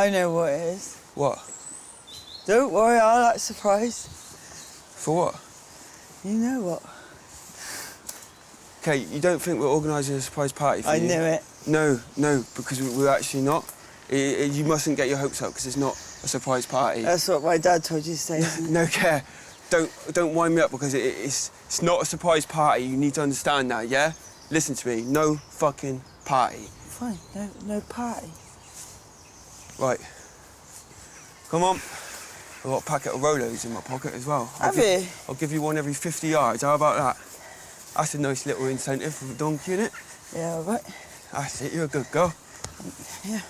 I know what it is. What? Don't worry, I like surprise. For what? You know what? Okay, you don't think we're organising a surprise party for you? I knew it. No, because we're actually not. You mustn't get your hopes up, because it's not a surprise party. That's what my dad told you to say, isn't it? No care. Don't wind me up, because it's not a surprise party. You need to understand that, yeah? Listen to me. No fucking party. Fine, no party. Right. Come on. I've got a packet of Rolos in my pocket as well. Have you? I'll give you one every 50 yards. How about that? That's a nice little incentive for a donkey, innit? Yeah, all right. That's it. You're a good girl. Yeah.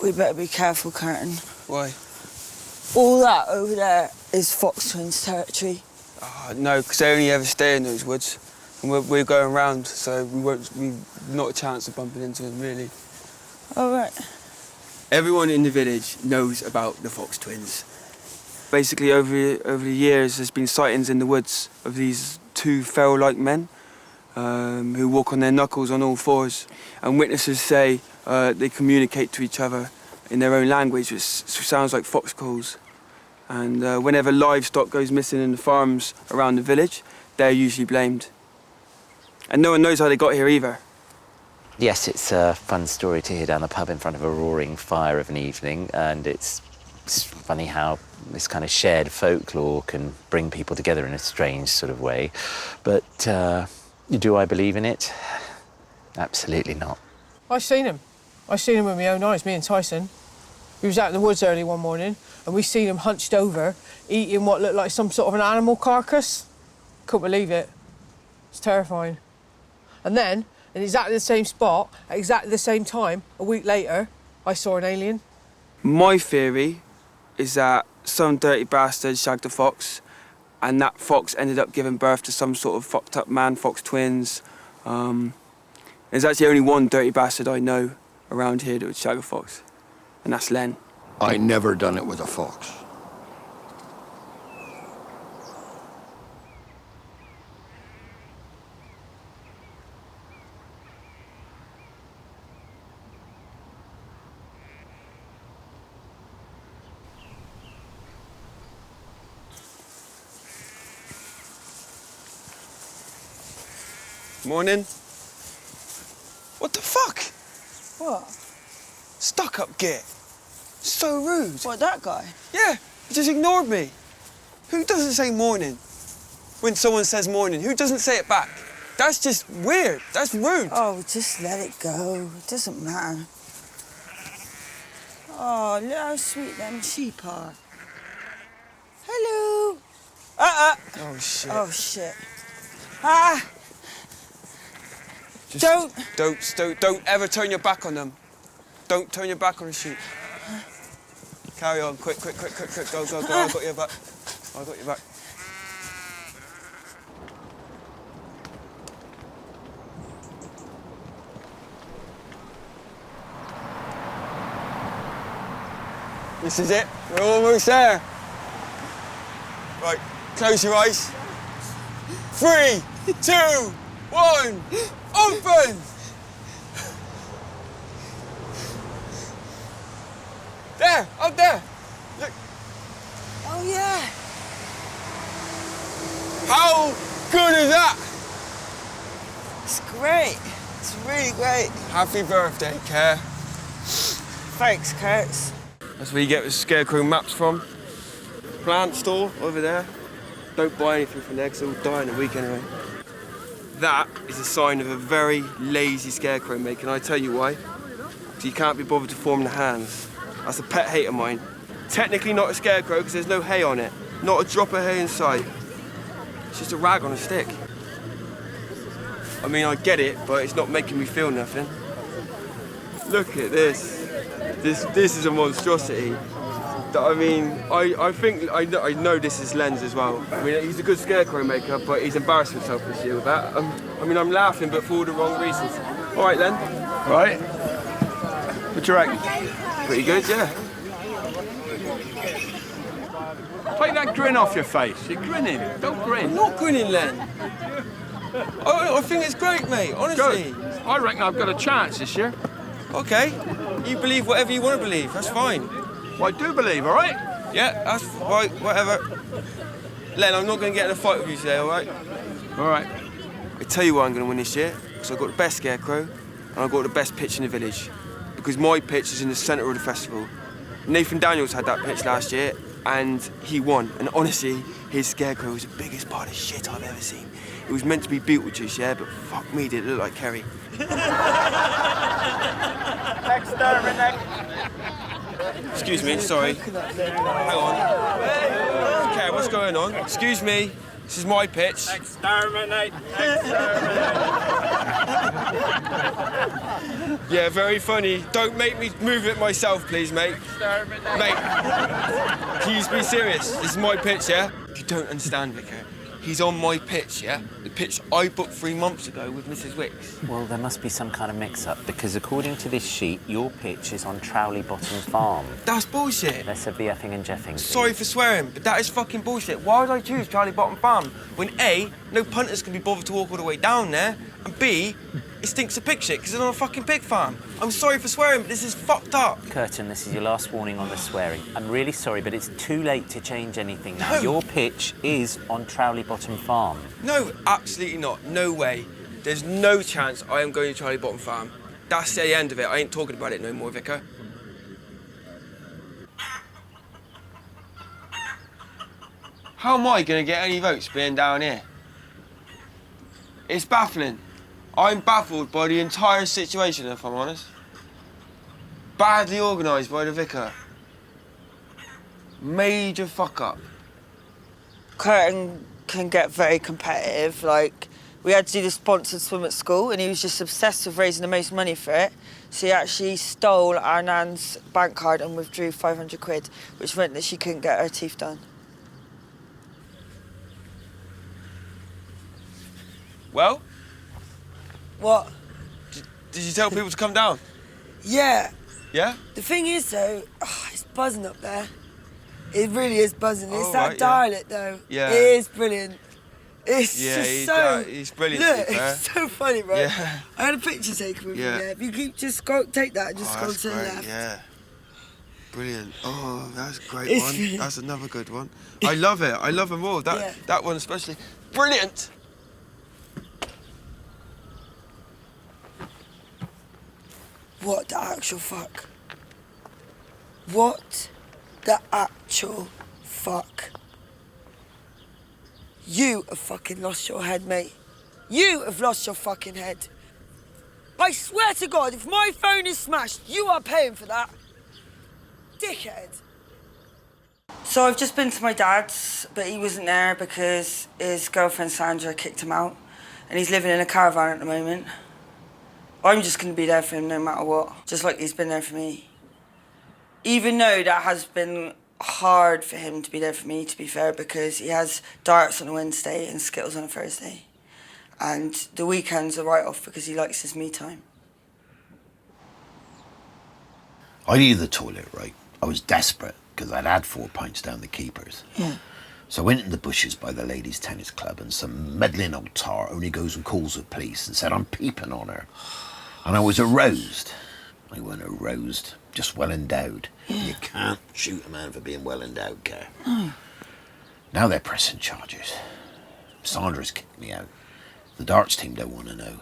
We better be careful, Curtin. Why? All that over there is Fox Twins territory. Oh, no, because they only ever stay in those woods. And we're going round, so we've not a chance of bumping into them, really. All right. Everyone in the village knows about the Fox Twins. Basically, over the years, there's been sightings in the woods of these two feral-like men who walk on their knuckles on all fours. And witnesses say they communicate to each other in their own language, which sounds like fox calls. And whenever livestock goes missing in the farms around the village, they're usually blamed. And no one knows how they got here either. Yes, it's a fun story to hear down the pub in front of a roaring fire of an evening, and it's funny how this kind of shared folklore can bring people together in a strange sort of way. But do I believe in it? Absolutely not. I seen him with my own eyes, me and Tyson. We was out in the woods early one morning, and we seen him hunched over, eating what looked like some sort of an animal carcass. Couldn't believe it. It's terrifying. And then, in exactly the same spot, at exactly the same time, a week later, I saw an alien. My theory is that some dirty bastard shagged a fox, and that fox ended up giving birth to some sort of fucked up man-fox twins. There's actually only one dirty bastard I know around here that would shag a fox, and that's Len. I never done it with a fox. Morning. What the fuck? What? Stuck up git. So rude. What, that guy? Yeah, he just ignored me. Who doesn't say morning when someone says morning? Who doesn't say it back? That's just weird. That's rude. Oh, just let it go. It doesn't matter. Oh, look how sweet them sheep are. Hello. Oh, shit. Oh, shit. Ah! Just don't ever turn your back on them. Don't turn your back on the sheep. Carry on, quick. Go. I got your back. I got your back. This is it. We're almost there. Right, close your eyes. 3, 2, 1, open! There, up there. Look. Oh, yeah. How good is that? It's great. It's really great. Happy birthday, Care. Thanks, Kurt. That's where you get the Scarecrow maps from. Plant store over there. Don't buy anything from there because they'll die in a week anyway. That is a sign of a very lazy scarecrow maker, and I tell you why. Because you can't be bothered to form the hands. That's a pet hate of mine. Technically not a scarecrow because there's no hay on it. Not a drop of hay in sight. It's just a rag on a stick. I mean, I get it, but it's not making me feel nothing. Look at this. This is a monstrosity. I mean, I think I know this is Len's as well. I mean, he's a good scarecrow maker, but he's embarrassed himself this year with that. I mean, I'm laughing, but for all the wrong reasons. All right, Len. Right? What do you reckon? Pretty good, yeah. Take that grin off your face. You're grinning. Don't grin. I'm not grinning, Len. I think it's great, mate, honestly. Good. I reckon I've got a chance this year. Okay, you believe whatever you want to believe, that's fine. Well, I do believe, all right? Yeah, that's right, whatever. Len, I'm not going to get in a fight with you today, all right? All right. I tell you why I'm going to win this year, because I've got the best Scarecrow, and I've got the best pitch in the village. Because my pitch is in the centre of the festival. Nathan Daniels had that pitch last year, and he won. And honestly, his Scarecrow was the biggest part of shit I've ever seen. It was meant to be Beetlejuice, yeah, but fuck me, did it look like Kerry. Excuse me, sorry. Hang on. Okay, what's going on? Excuse me, this is my pitch. Exterminate! Yeah, very funny. Don't make me move it myself, please, mate. Mate, can you be serious? This is my pitch, yeah? You don't understand, Vicar. He's on my pitch, yeah? The pitch I booked 3 months ago with Mrs. Wicks. Well, there must be some kind of mix-up, because according to this sheet, your pitch is on Trowley Bottom Farm. That's bullshit. Let's have the effing and jeffing. Please. Sorry for swearing, but that is fucking bullshit. Why would I choose Charlie Bottom Farm when A, no punters can be bothered to walk all the way down there, and B, it stinks of pig shit because it's on a fucking pig farm? I'm sorry for swearing, but this is fucked up. Curtin, this is your last warning on the swearing. I'm really sorry, but it's too late to change anything now. No. Your pitch is on Trowley Bottom Farm. No, absolutely not. No way. There's no chance I am going to Charlie Bottom Farm. That's the end of it. I ain't talking about it no more, Vicar. How am I going to get any votes being down here? It's baffling. I'm baffled by the entire situation, if I'm honest. Badly organised by the Vicar. Major fuck up. Curtin can get very competitive. Like, we had to do the sponsored swim at school, and he was just obsessed with raising the most money for it. So he actually stole our nan's bank card and withdrew 500 quid, which meant that she couldn't get her teeth done. Well, What? did you tell people to come down? Yeah. Yeah? The thing is, though, it's buzzing up there. It really is buzzing. It's Oh, that right, yeah. dialect, though. Yeah. It is brilliant. It's Yeah, just he's so... he's brilliant, Look, to be fair. it's so funny, bro. Yeah. I had a picture taken with Yeah. him there. If you keep just go, take that and just Oh, go that's to the great, left. yeah. Brilliant. Oh, that's a great It's one. really- That's another good one. I love it. I love them all. Yeah. That one especially. Brilliant. What the actual fuck? What the actual fuck? You have fucking lost your head, mate. You have lost your fucking head. I swear to God, if my phone is smashed, you are paying for that. Dickhead. So I've just been to my dad's, but he wasn't there because his girlfriend Sandra kicked him out, and he's living in a caravan at the moment. I'm just going to be there for him no matter what, just like he's been there for me. Even though that has been hard for him to be there for me, to be fair, because he has darts on a Wednesday and Skittles on a Thursday. And the weekends are right off because he likes his me time. I needed the toilet, right? I was desperate because I'd had 4 pints down the keepers. Yeah. So I went in the bushes by the ladies' tennis club, and some meddling old tar only goes and calls the police and said I'm peeping on her. And I was aroused. I weren't aroused, just well endowed. Yeah. You can't shoot a man for being well endowed, Care. Now they're pressing charges. Sandra's kicked me out. The darts team don't want to know.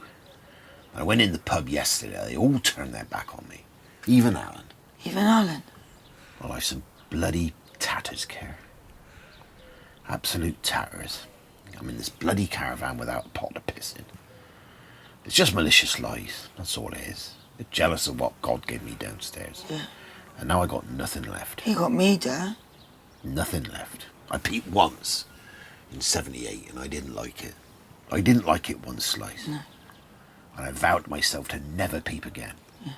I went in the pub yesterday, they all turned their back on me. Even Alan. Even Alan? Well, I've some bloody tatters, Care. Absolute tatters. I'm in this bloody caravan without a pot to piss in. It's just malicious lies, that's all it is. They're jealous of what God gave me downstairs. Yeah. And now I got nothing left. You got me, Dad. Nothing left. I peeped once in 78 and I didn't like it. I didn't like it one slice. No. And I vowed to myself to never peep again. Yeah.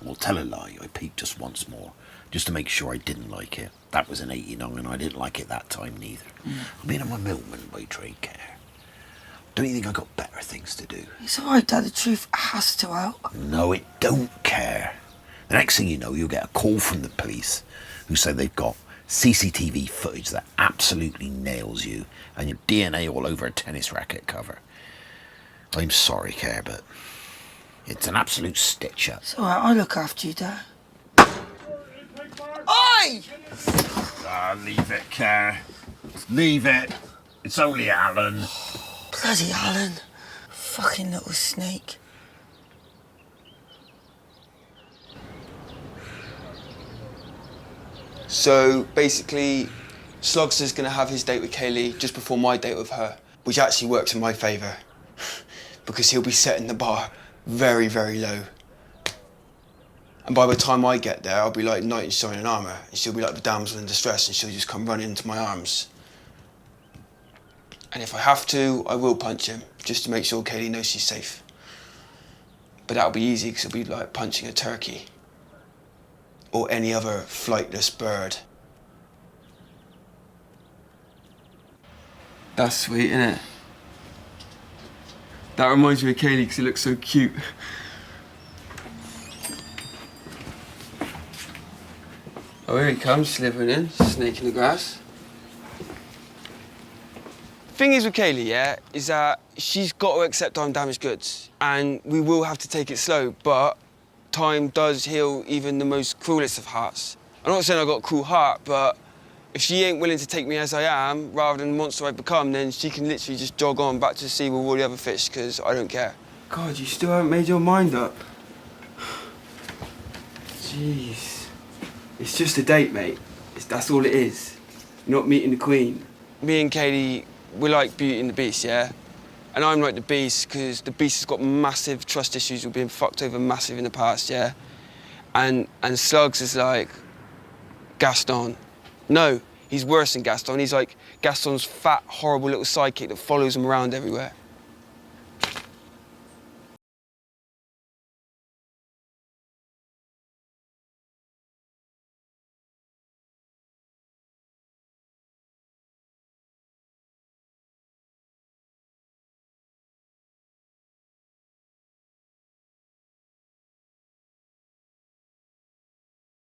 Well, tell a lie, I peeped just once more, just to make sure I didn't like it. That was in 89 and I didn't like it that time neither. I mean, I'm a milkman by trade, Care. Don't you think I got better things to do? It's all right, Dad. The truth has to out. No, it don't, Care. The next thing you know, you'll get a call from the police who say they've got CCTV footage that absolutely nails you and your DNA all over a tennis racket cover. I'm sorry, Care, but it's an absolute stitch-up. It's all right, I'll look after you, Dad. Oi! Ah, leave it, Care. Leave it. It's only Alan. Bloody Alan. Fucking little snake. So basically, Slugs is going to have his date with Kaylee just before my date with her, which actually works in my favour because he'll be setting the bar very, very low. And by the time I get there, I'll be like knight in shining armour, and she'll be like the damsel in distress, and she'll just come running into my arms. And if I have to, I will punch him, just to make sure Kaylee knows she's safe. But that'll be easy, because it'll be like punching a turkey. Or any other flightless bird. That's sweet, isn't it? That reminds me of Kaylee because he looks so cute. Oh, here he comes, slithering in, snake in the grass. Thing is with Kaylee, yeah, is that she's got to accept I'm damaged goods. And we will have to take it slow, but time does heal even the most cruelest of hearts. I'm not saying I've got a cruel heart, but if she ain't willing to take me as I am, rather than the monster I've become, then she can literally just jog on back to the sea with all the other fish, because I don't care. God, you still haven't made your mind up. Jeez. It's just a date, mate. That's all it is. You're not meeting the Queen. Me and Kaylee, we're like Beauty and the Beast, yeah? And I'm like the Beast because the Beast has got massive trust issues with being fucked over massive in the past, yeah? And Slugs is like Gaston. No, he's worse than Gaston. He's like Gaston's fat, horrible little sidekick that follows him around everywhere.